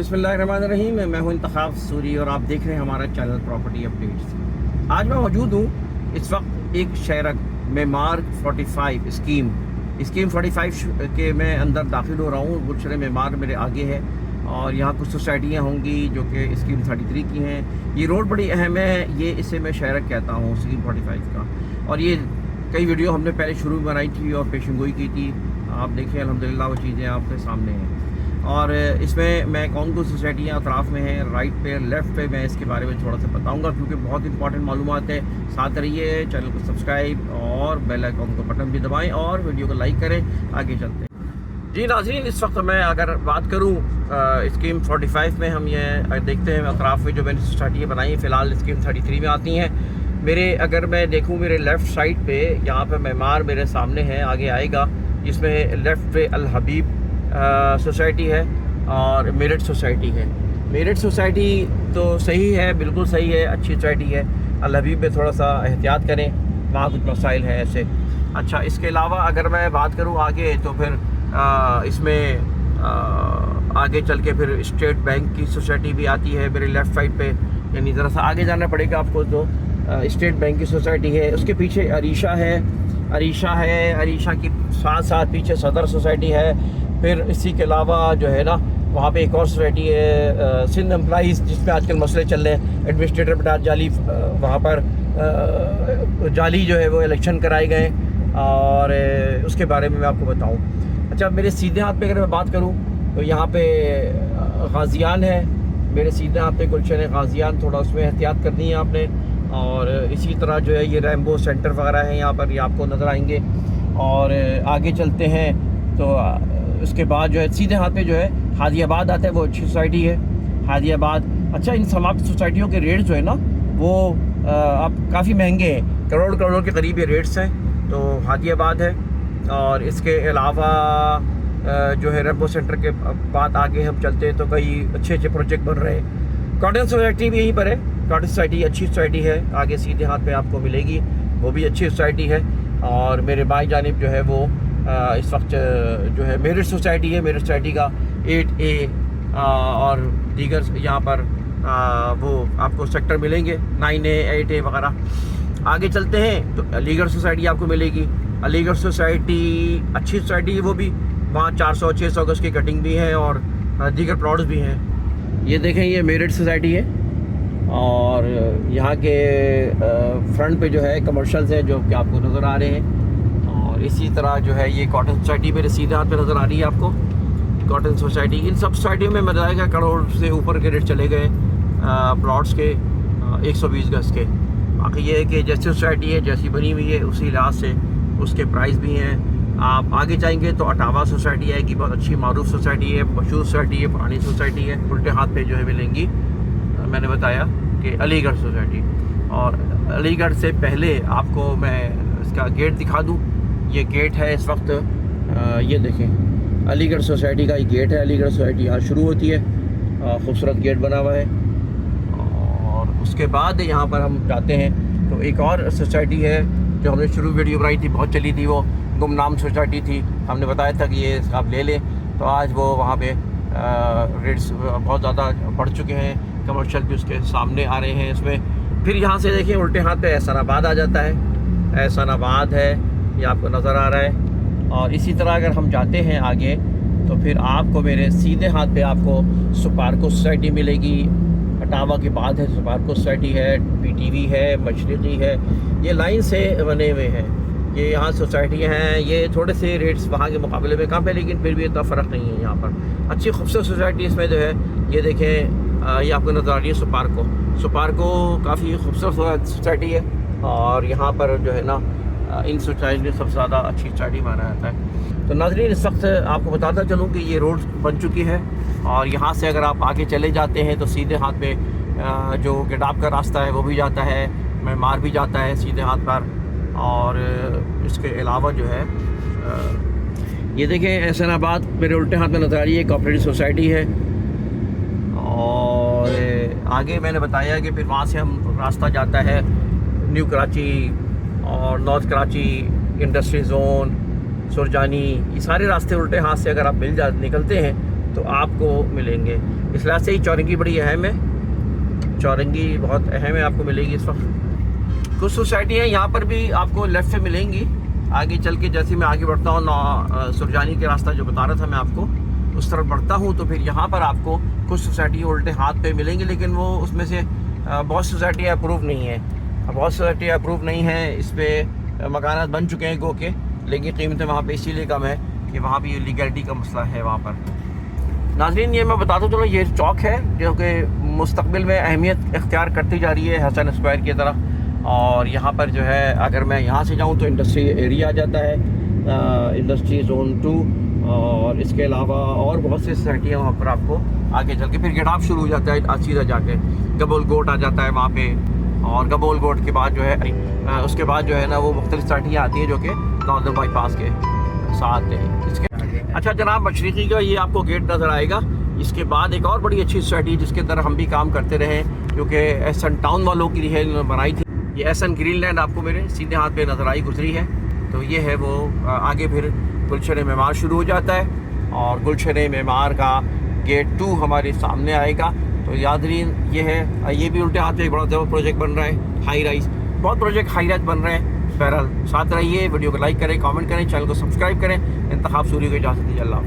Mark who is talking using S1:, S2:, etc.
S1: बिस्मिल्लाहिर्रहमानिर्रहीम। मैं हूं इंतखाब सूरी और आप देख रहे हैं हमारा चैनल प्रॉपर्टी अपडेट्स। आज मैं मौजूद हूं इस वक्त एक शहर मेमार 45 स्कीम 45 के मैं अंदर दाखिल हो रहा हूं। गुलशन मेमार मेरे आगे है और यहाँ कुछ सोसाइटियाँ होंगी जो कि स्कीम 33 की हैं। ये रोड बड़ी अहम है, ये इसे मैं शहर कहता हूँ स्कीम 45 का। और ये कई वीडियो हमने पहले शुरू में बनाई थी और पेशेंगोई की थी। आप देखिए अल्हम्दुलिल्लाह वो चीज़ें आपके सामने हैं। और इसमें मैं कौन कौन सोसाइटियाँ अतराफ़ में हैं, राइट पे लेफ़्ट पे, मैं इसके बारे में थोड़ा सा बताऊंगा क्योंकि बहुत इंपॉर्टेंट मालूमात है। साथ रहिए, चैनल को सब्सक्राइब और बेल आइकन को बटन भी दबाएं और वीडियो को लाइक करें। आगे चलते हैं जी नाज़रीन। इस वक्त मैं अगर बात करूँ स्कीम 45 में, हम ये देखते हैं अतराफ़ में जो मैंने सोसाइटियाँ बनाई हैं फ़िलहाल स्कीम 33 में आती हैं। अगर मैं देखूँ मेरे लेफ़्ट साइड पे यहाँ पे मेमार मेरे सामने है, आगे आएगा, जिसमें लेफ़्ट पे अल हबीब सोसाइटी है और मेरठ सोसाइटी है। मेरठ सोसाइटी तो सही है, बिल्कुल सही है, अच्छी सोसाइटी है। अल हबीब में थोड़ा सा एहतियात करें, वहाँ कुछ मसाइल हैं ऐसे। अच्छा, इसके अलावा अगर मैं बात करूँ आगे तो फिर इसमें आगे चल के फिर स्टेट बैंक की सोसाइटी भी आती है मेरे लेफ़्ट साइड पे, यानी ज़रा सा आगे जाना पड़ेगा आपको। तो स्टेट बैंक की सोसाइटी है, उसके पीछे अरीशा है, अरीशा की साथ साथ पीछे सदर सोसाइटी है। फिर इसी के अलावा जो है ना वहाँ पे एक और सोसाइटी है सिंध एम्प्लॉइज़, जिसमें आजकल मसले चल रहे हैं। एडमिनिस्ट्रेटर बटा जाली, वहाँ पर जाली जो है वो इलेक्शन कराए गए और उसके बारे में मैं आपको बताऊँ। अच्छा, मेरे सीधे हाथ पे अगर मैं बात करूँ तो यहाँ पे गाजियान है, मेरे सीधे हाथ पे गुलशन गाजियान, थोड़ा उसमें एहतियात करनी है आपने। और इसी तरह जो है ये रैम्बो सेंटर वगैरह हैं यहाँ पर, ये आपको नज़र आएंगे। और आगे चलते हैं तो उसके बाद जो है सीधे हाथ पे जो है हादियाबाद आता है, वो अच्छी सोसाइटी है हादियाबाद। अच्छा, इन तमाम सोसाइटियों के रेट जो है ना वो अब काफ़ी महंगे हैं, करोड़ के करीब ये रेट्स हैं। तो हादियाबाद है और इसके अलावा जो है रेम्बो सेंटर के बाद आगे हम चलते हैं तो कई अच्छे प्रोजेक्ट बन रहे हैं। कॉटन सोसाइटी भी यहीं पर है, कॉटन सोसाइटी अच्छी सोसाइटी है, आगे सीधे हाथ पे आपको मिलेगी, वो भी अच्छी सोसाइटी है। और मेरे बाएं जानिब जो है वो इस वक्त जो है मेरठ सोसाइटी है, मेरठ सोसाइटी का 8A और दीगर यहाँ पर वो आपको सेक्टर मिलेंगे 9A 8A वगैरह। आगे चलते हैं तो अलीगढ़ सोसाइटी आपको मिलेगी। अलीगढ़ सोसाइटी अच्छी सोसाइटी है, वो भी वहाँ 400-600 गज की कटिंग भी है और दीगर प्लॉट्स भी हैं। ये देखें, ये मेरठ सोसाइटी है और यहाँ के फ्रंट पे जो है कमर्शियल्स हैं जो कि आपको नज़र आ रहे हैं। और इसी तरह जो है ये कॉटन सोसाइटी मेरे सीधे हाथ पे नज़र आ रही है आपको, कॉटन सोसाइटी। इन सब सोसाइटियों में बताया करोड़ से ऊपर के रेट चले गए प्लॉट्स के 120 गज के। बाकी ये है कि जैसी सोसाइटी है, जैसी बनी हुई है, उसी लिहाज से उसके प्राइस भी हैं। आप आगे जाएंगे तो अटावा सोसाइटी आएगी, बहुत अच्छी मारूफ सोसाइटी है, मशहूर सोसाइटी है, पुरानी सोसाइटी है। उल्टे हाथ पे जो है मिलेंगी, मैंने बताया कि अलीगढ़ सोसाइटी। और अलीगढ़ से पहले आपको मैं इसका गेट दिखा दूँ। ये गेट है इस वक्त, ये देखें अलीगढ़ सोसाइटी का ये गेट है। अलीगढ़ सोसाइटी यहाँ शुरू होती है, खूबसूरत गेट बना हुआ है। और उसके बाद यहाँ पर हम जाते हैं तो एक और सोसाइटी है जो हमने शुरू वीडियो बनाई थी, बहुत चली थी, वो गुमनाम सोसाइटी थी। हमने बताया था कि ये आप ले लें, तो आज वो वहाँ पे रेट्स बहुत ज़्यादा बढ़ चुके हैं, कमर्शियल भी उसके सामने आ रहे हैं इसमें। फिर यहाँ से देखिए उल्टे हाथ पे एहसानाबाद आ जाता है, एहसानाबाद है, ये आपको नज़र आ रहा है। और इसी तरह अगर हम जाते हैं आगे तो फिर आपको मेरे सीधे हाथ पे आपको सुपारको सोसाइटी मिलेगी। अटावा के बाद है सुपारको सोसाइटी है, PTV है, मशरक़ी है, ये लाइन से बने हुए हैं। ये यहाँ सोसाइटियाँ हैं, ये थोड़े से रेट्स वहाँ के मुकाबले में कम है, लेकिन फिर भी इतना फ़र्क नहीं है यहाँ पर। अच्छी खूबसूरत सोसाइटी इसमें जो है ये देखें, ये आपको नज़र आ रही है सुपारको काफ़ी खूबसूरत सोसाइटी है। और यहाँ पर जो है ना इन सोसाइटी में सबसे ज़्यादा अच्छी सोसाइटी माना जाता है। तो नाज़रीन, इस वक्त आपको बताता चलूँ कि ये रोड बन चुकी है और यहाँ से अगर आप आगे चले जाते हैं तो सीधे हाथ पे जो गिडाब का रास्ता है वो भी जाता है, मेमार भी जाता है सीधे हाथ पर। और इसके अलावा जो है ये देखें एहसानाबाद मेरे उल्टे हाथ में नज़र आ रही है, कोऑपरेटिव सोसाइटी है। और आगे मैंने बताया कि फिर वहाँ से हम रास्ता जाता है न्यू कराची और north Karachi, industry zone, Surjani, ये सारे रास्ते उल्टे हाथ से अगर आप निकलते हैं तो आपको मिलेंगे। इस लिहाज से ही चौरंगी बड़ी अहम है, चौरंगी बहुत अहम है, आपको मिलेगी इस वक्त। कुछ सोसाइटी है यहाँ पर भी आपको लेफ्ट से मिलेंगी, आगे चल के जैसे मैं आगे बढ़ता हूँ सुरजानी के रास्ता जो बता रहा था मैं आपको, उस तरफ बढ़ता हूँ तो फिर यहाँ पर आपको कुछ सोसाइटी उल्टे हाथ पे मिलेंगी, लेकिन वो उसमें से बहुत सोसाइटी अप्रूव नहीं है, बहुत सोसाइटी अप्रूव नहीं है, इस पर मकानात बन चुके हैं गो के, लेकिन कीमतें वहाँ पे इसीलिए कम है कि वहाँ भी लीगलिटी का मसला है वहाँ पर। नाज़रीन, ये मैं बता दूँ चलो, ये चौक है जो कि मुस्तकबिल में अहमियत इख्तियार करती जा रही है हसन स्क्वायर की तरफ, और यहाँ पर जो है अगर मैं यहाँ से जाऊँ तो इंडस्ट्री एरिया आ जाता है, इंडस्ट्री जोन 2, और इसके अलावा और बहुत सी सोसाइटी है वहाँ पर आपको आगे चल के फिर गेटाप शुरू हो जाता है, सीधा जाके गबोल गोट आ जाता है वहाँ पे, और गबोल गोट के बाद जो है उसके बाद जो है ना वो मुख्तलिफ सोसाइटियाँ आती हैं जो कि नॉर्दर्न बाईपास के साथ है। इसके अच्छा जनाब, मशरिकी का ये आपको गेट नज़र आएगा, इसके बाद एक और बड़ी अच्छी सोसाइटी जिसके अंदर हम भी काम करते रहे, क्योंकि एहसन टाउन वालों की है बनाई थी, ये एहसन ग्रीनलैंड आपको मेरे सीधे हाथ पे नज़र आई गुजरी है, तो ये है वो। आगे फिर गुलशन मेमार शुरू हो जाता है, और गुलशन मेमार का गेट 2 हमारे सामने आएगा। तो यादरीन ये है, ये भी उल्टे हाथ पे एक बड़ा जबरदस्त प्रोजेक्ट बन रहा है, हाई राइज, बहुत प्रोजेक्ट हाई राइज बन रहे हैं। बहरहाल साथ रहिए, वीडियो को लाइक करें, कमेंट करें, चैनल को सब्सक्राइब करें। इंतखाब सूरी को इजाज़त दीजिए, अल्लाह।